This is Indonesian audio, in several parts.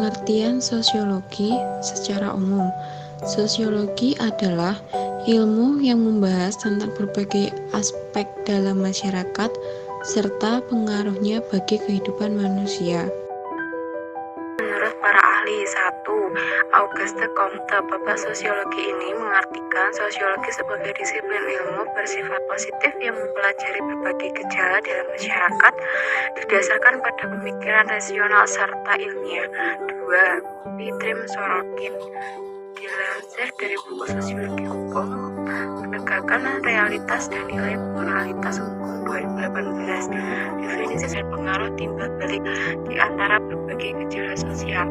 Pengertian sosiologi secara umum. Sosiologi adalah ilmu yang membahas tentang berbagai aspek dalam masyarakat serta pengaruhnya bagi kehidupan manusia. Menurut para ahli, 1. Auguste Comte, Bapak Sosiologi ini mengartikan sosiologi sebagai disiplin ilmu bersifat positif yang mempelajari berbagai gejala dalam masyarakat didasarkan pada pemikiran rasional serta ilmiah. 2. Dmitri Sorokin, dilansir dari buku Sosiologi Hukum, Penegakan Realitas dan Nilai Moralitas Hukum 2018. Definisi dan pengaruh timbal balik di antara berbagai gejala sosial.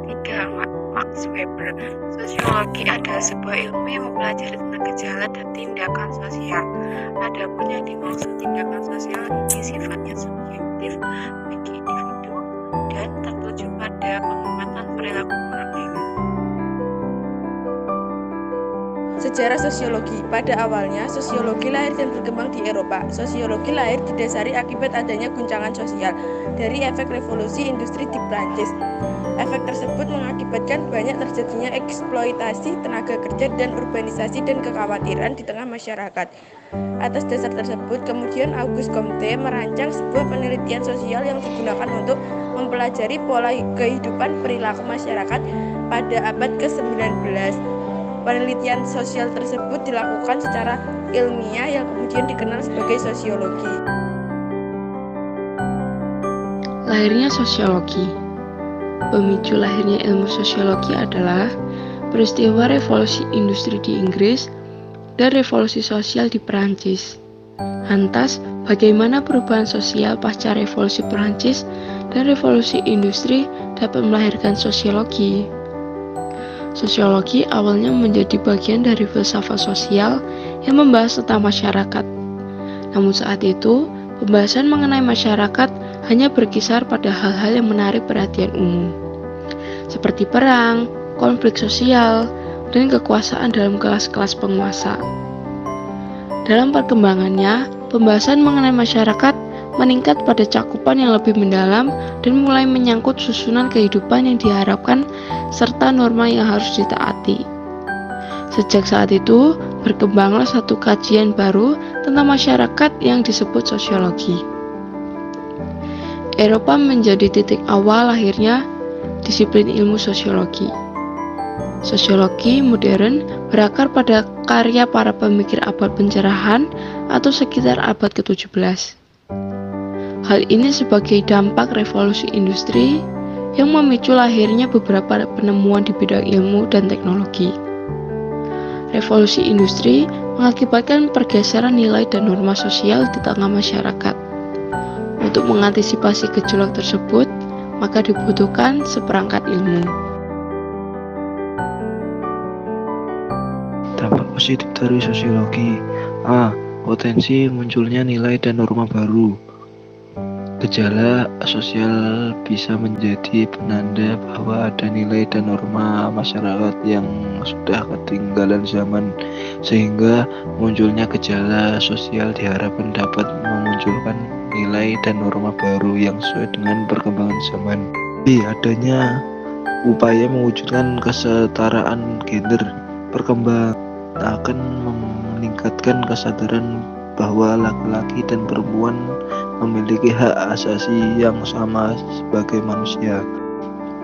3. Max Weber, sosiologi adalah sebuah ilmu yang mempelajari tentang gejala dan tindakan sosial. Adapun yang dimaksud tindakan sosial ini sifatnya subjektif bagi individu dan tertuju pada pengamatan perilaku orang lain. Sejarah sosiologi. Pada awalnya, sosiologi lahir dan berkembang di Eropa. Sosiologi lahir didasari akibat adanya guncangan sosial dari efek revolusi industri di Prancis. Efek tersebut mengakibatkan banyak terjadinya eksploitasi tenaga kerja dan urbanisasi dan kekhawatiran di tengah masyarakat. Atas dasar tersebut, kemudian Auguste Comte merancang sebuah penelitian sosial yang digunakan untuk mempelajari pola kehidupan perilaku masyarakat pada abad ke-19. Penelitian sosial tersebut dilakukan secara ilmiah yang kemudian dikenal sebagai sosiologi. Lahirnya sosiologi. Pemicu lahirnya ilmu sosiologi adalah peristiwa revolusi industri di Inggris dan revolusi sosial di Perancis. Lantas, bagaimana perubahan sosial pasca revolusi Perancis dan revolusi industri dapat melahirkan sosiologi? Sosiologi awalnya menjadi bagian dari filsafat sosial yang membahas tentang masyarakat. Namun saat itu, pembahasan mengenai masyarakat hanya berkisar pada hal-hal yang menarik perhatian umum, seperti perang, konflik sosial, dan kekuasaan dalam kelas-kelas penguasa. Dalam perkembangannya, pembahasan mengenai masyarakat meningkat pada cakupan yang lebih mendalam dan mulai menyangkut susunan kehidupan yang diharapkan serta norma yang harus ditaati. Sejak saat itu, berkembanglah satu kajian baru tentang masyarakat yang disebut sosiologi. Eropa menjadi titik awal lahirnya disiplin ilmu sosiologi. Sosiologi modern berakar pada karya para pemikir abad pencerahan atau sekitar abad ke-17. Hal ini sebagai dampak revolusi industri yang memicu lahirnya beberapa penemuan di bidang ilmu dan teknologi. Revolusi industri mengakibatkan pergeseran nilai dan norma sosial di tengah masyarakat. Untuk mengantisipasi gejolak tersebut, maka dibutuhkan seperangkat ilmu. Dampak positif dari sosiologi. A. Potensi munculnya nilai dan norma baru. Gejala sosial bisa menjadi penanda bahwa ada nilai dan norma masyarakat yang sudah ketinggalan zaman, sehingga munculnya gejala sosial diharapkan dapat memunculkan nilai dan norma baru yang sesuai dengan perkembangan zaman. B. Adanya upaya mewujudkan kesetaraan gender. Perkembangan akan meningkatkan kesadaran bahwa laki-laki dan perempuan memiliki hak asasi yang sama sebagai manusia.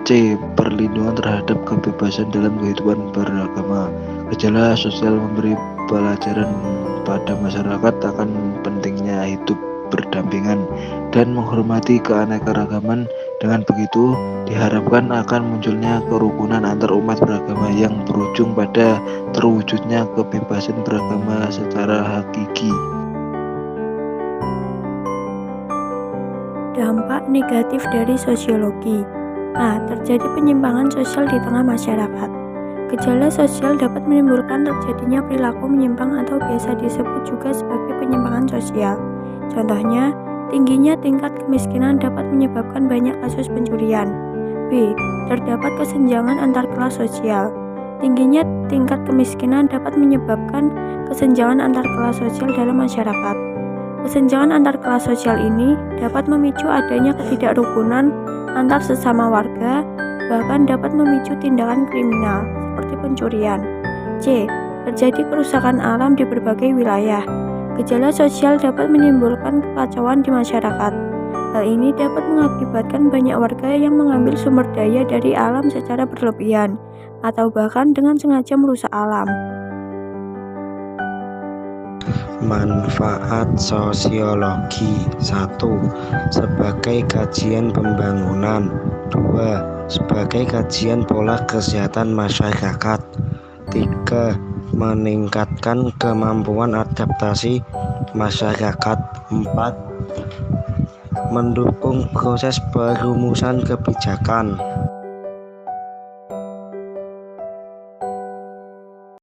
C. Perlindungan terhadap kebebasan dalam kehidupan beragama. Gejala sosial memberi pelajaran pada masyarakat akan pentingnya hidup berdampingan dan menghormati keanekaragaman. Dengan begitu, diharapkan akan munculnya kerukunan antar umat beragama yang berujung pada terwujudnya kebebasan beragama secara hakiki. Dampak negatif dari sosiologi. A. Terjadi penyimpangan sosial di tengah masyarakat. Gejala sosial dapat menimbulkan terjadinya perilaku menyimpang atau biasa disebut juga sebagai penyimpangan sosial. Contohnya, tingginya tingkat kemiskinan dapat menyebabkan banyak kasus pencurian. B. Terdapat kesenjangan antar kelas sosial. Tingginya tingkat kemiskinan dapat menyebabkan kesenjangan antar kelas sosial dalam masyarakat. Kesenjangan antar kelas sosial ini dapat memicu adanya ketidakrukunan antar sesama warga, bahkan dapat memicu tindakan kriminal seperti pencurian. C. Terjadi kerusakan alam di berbagai wilayah. Gejala sosial dapat menimbulkan kekacauan di masyarakat. Hal ini dapat mengakibatkan banyak warga yang mengambil sumber daya dari alam secara berlebihan atau bahkan dengan sengaja merusak alam. Manfaat sosiologi. 1. Sebagai kajian pembangunan. 2. Sebagai kajian pola kesehatan masyarakat. 3. Meningkatkan kemampuan adaptasi masyarakat. 4. Mendukung proses perumusan kebijakan.